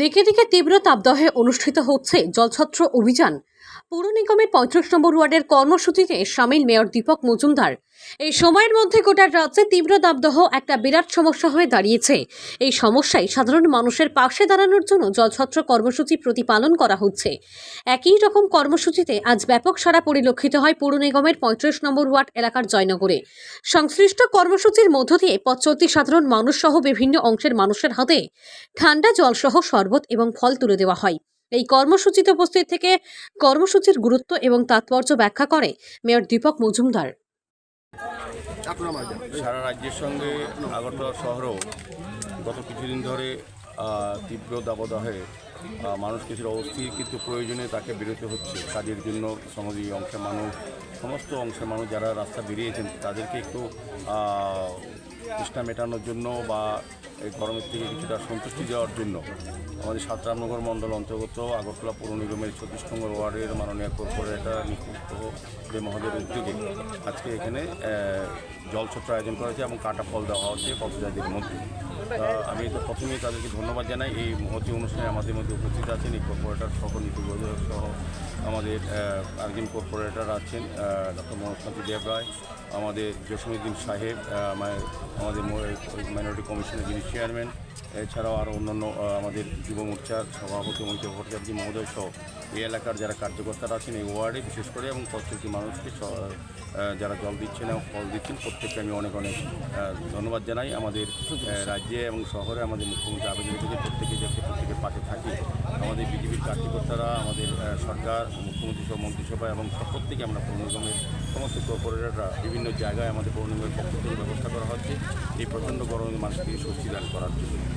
দিকে দিকে তীব্র তাপদাহে অনুষ্ঠিত হচ্ছে জলছত্র অভিযান। পৌর নিগমের ৩৫ নম্বর ওয়ার্ডের কর্মসূচিতে সামিল মেয়র দীপক মজুমদার। এই সময়ের মধ্যে গোটা রাজ্যে তীব্র তাপদাহ একটা বিরাট সমস্যা হয়ে দাঁড়িয়েছে। এই সমস্যায় সাধারণ মানুষের পাশে দাঁড়ানোর জন্য জলছত্র কর্মসূচি প্রতিপালন করা হচ্ছে। একই রকম কর্মসূচিতে আজ ব্যাপক সাড়া পরিলক্ষিত হয় পৌর নিগমের ৩৫ নম্বর ওয়ার্ড এলাকার জয়নগরে। সংশ্লিষ্ট কর্মসূচির মধ্য দিয়ে পথ চলতি সাধারণ মানুষ সহ বিভিন্ন অংশের মানুষের হাতে ঠান্ডা জল সহ শরবত এবং ফল তুলে দেওয়া হয়। এই কর্মসূচিতে উপস্থিত থেকে কর্মসূচির গুরুত্ব এবং তাৎপর্য ব্যাখ্যা করে মেয়র দীপক মজুমদার। সারা রাজ্যের সঙ্গে আগরতলা শহরেও গত কিছুদিন ধরে তীব্র দাবদাহে মানুষ কিছুটা অস্থির, কিন্তু প্রয়োজনে তাকে বেরোতে হচ্ছে কাজের জন্য। সমাজী অংশের মানুষ, সমস্ত অংশের মানুষ যারা রাস্তা বেরিয়েছেন তাদেরকে একটু তৃষ্ণা মেটানোর জন্য বা এই গরমের থেকে কিছুটা সন্তুষ্টি দেওয়ার জন্য আমাদের ৭ রামনগর মণ্ডল অন্তর্গত আগরতলা পৌর নিগমের ৩৬ নম্বর ওয়ার্ডের মাননীয় কর্পোরেটর নিকুঞ্জ মহোদয়ের উদ্যোগে আজকে এখানে জলছত্র আয়োজন করা হয়েছে এবং কাটা ফল দেওয়া হচ্ছে পথযাত্রীদের মধ্যে। আমি তো প্রথমেই তাদেরকে ধন্যবাদ জানাই। এই মহতী অনুষ্ঠানে আমাদের মধ্যে উপস্থিত আছেন এই কর্পোরেটর সহ নিকুঞ্জ সহ আমাদের আরেকজন কর্পোরেটর আছেন ডক্টর মনোজকান্তি দেব রায়, আমাদের জসীমউদ্দিন সাহেব, আমাদের মাইনরিটি কমিশনের যিনি চেয়ারম্যান, এছাড়াও আরও অন্যান্য আমাদের যুব মোর্চার সভাপতি মৈত্র ভট্টাচার্য মহোদয় সহ এই এলাকার যারা কার্যকর্তারা আছেন এই ওয়ার্ডে বিশেষ করে, এবং প্রত্যেকটি মানুষকে যারা জল দিচ্ছেন এবং ফল দিচ্ছেন প্রত্যেককে আমি অনেক অনেক ধন্যবাদ জানাই। আমাদের রাজ্যে এবং শহরে আমাদের মুখ্যমন্ত্রী আবেদন রেখেছে প্রত্যেকের পাশে থাকি। আমাদের বিজেপির কার্যকর্তারা, আমাদের সরকার, মুখ্যমন্ত্রী সহ মন্ত্রিসভা এবং প্রত্যেকে আমরা পৌর নিগমের সমস্ত কর্পোরেটররা বিভিন্ন জায়গায় আমাদের পৌর নিগমের পক্ষ থেকে ব্যবস্থা করা হচ্ছে এই প্রচণ্ড গরমে মানুষকে স্বস্তি দান করার জন্য।